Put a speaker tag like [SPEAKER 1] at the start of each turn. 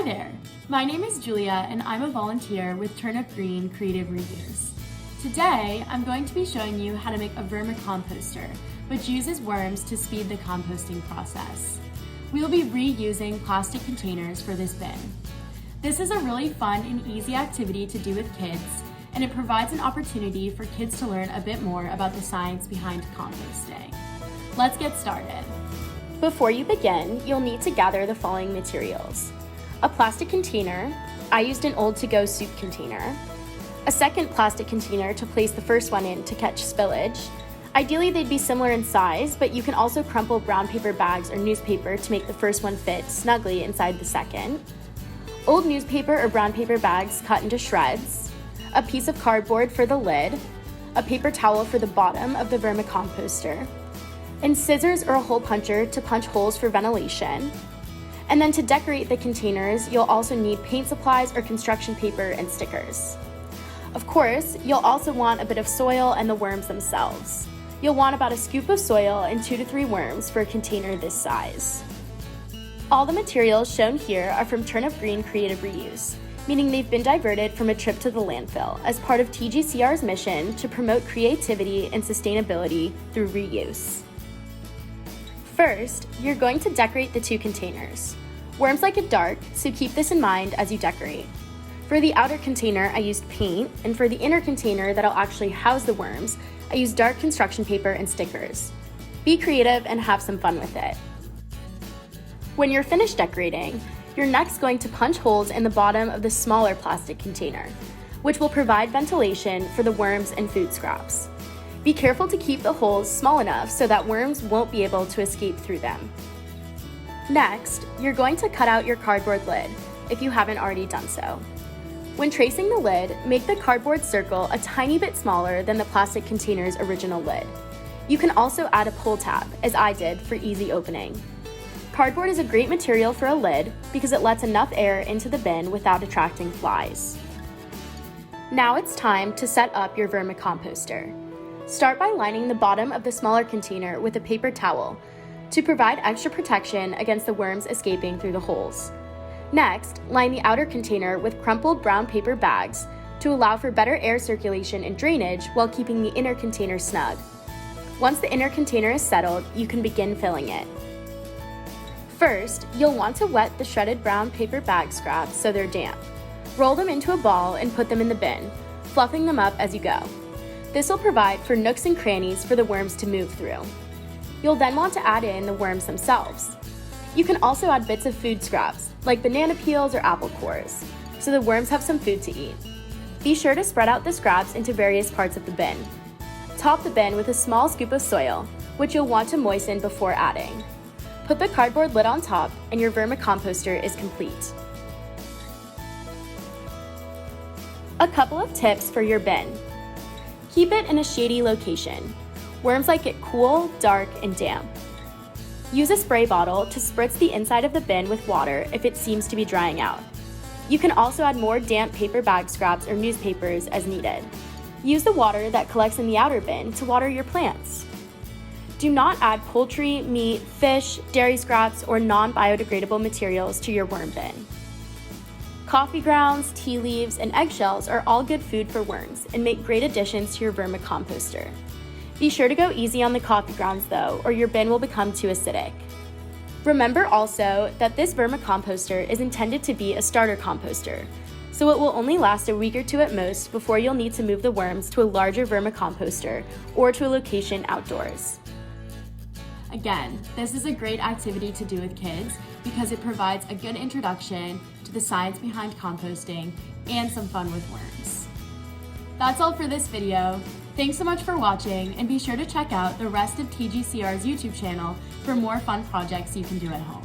[SPEAKER 1] there! My name is Julia and I'm a volunteer with Turnip Green Creative Reuse. Today, I'm going to be showing you how to make a vermicomposter, which uses worms to speed the composting process. We will be reusing plastic containers for this bin. This is a really fun and easy activity to do with kids, and it provides an opportunity for kids to learn a bit more about the science behind composting. Let's get started.
[SPEAKER 2] Before you begin, you'll need to gather the following materials: a plastic container. I used an old to-go soup container. A second plastic container to place the first one in to catch spillage. Ideally, they'd be similar in size, but you can also crumple brown paper bags or newspaper to make the first one fit snugly inside the second. Old newspaper or brown paper bags cut into shreds. A piece of cardboard for the lid. A paper towel for the bottom of the vermicomposter. And scissors or a hole puncher to punch holes for ventilation. And then to decorate the containers, you'll also need paint supplies or construction paper and stickers. Of course, you'll also want a bit of soil and the worms themselves. You'll want about a scoop of soil and 2 to 3 worms for a container this size. All the materials shown here are from Turnip Green Creative Reuse, meaning they've been diverted from a trip to the landfill as part of TGCR's mission to promote creativity and sustainability through reuse. First, you're going to decorate the 2 containers. Worms like it dark, so keep this in mind as you decorate. For the outer container, I used paint, and for the inner container that'll actually house the worms, I used dark construction paper and stickers. Be creative and have some fun with it. When you're finished decorating, you're next going to punch holes in the bottom of the smaller plastic container, which will provide ventilation for the worms and food scraps. Be careful to keep the holes small enough so that worms won't be able to escape through them. Next, you're going to cut out your cardboard lid, if you haven't already done so. When tracing the lid, make the cardboard circle a tiny bit smaller than the plastic container's original lid. You can also add a pull tab, as I did, for easy opening. Cardboard is a great material for a lid because it lets enough air into the bin without attracting flies. Now it's time to set up your vermicomposter. Start by lining the bottom of the smaller container with a paper towel to provide extra protection against the worms escaping through the holes. Next, line the outer container with crumpled brown paper bags to allow for better air circulation and drainage while keeping the inner container snug. Once the inner container is settled, you can begin filling it. First, you'll want to wet the shredded brown paper bag scraps so they're damp. Roll them into a ball and put them in the bin, fluffing them up as you go. This will provide for nooks and crannies for the worms to move through. You'll then want to add in the worms themselves. You can also add bits of food scraps, like banana peels or apple cores, so the worms have some food to eat. Be sure to spread out the scraps into various parts of the bin. Top the bin with a small scoop of soil, which you'll want to moisten before adding. Put the cardboard lid on top and your vermicomposter is complete. A couple of tips for your bin. Keep it in a shady location. Worms like it cool, dark, and damp. Use a spray bottle to spritz the inside of the bin with water if it seems to be drying out. You can also add more damp paper bag scraps or newspapers as needed. Use the water that collects in the outer bin to water your plants. Do not add poultry, meat, fish, dairy scraps, or non-biodegradable materials to your worm bin. Coffee grounds, tea leaves, and eggshells are all good food for worms and make great additions to your vermicomposter. Be sure to go easy on the coffee grounds though, or your bin will become too acidic. Remember also that this vermicomposter is intended to be a starter composter, so it will only last a week or 2 at most before you'll need to move the worms to a larger vermicomposter or to a location outdoors.
[SPEAKER 1] Again, this is a great activity to do with kids because it provides a good introduction to the science behind composting and some fun with worms. That's all for this video. Thanks so much for watching, and be sure to check out the rest of TGCR's YouTube channel for more fun projects you can do at home.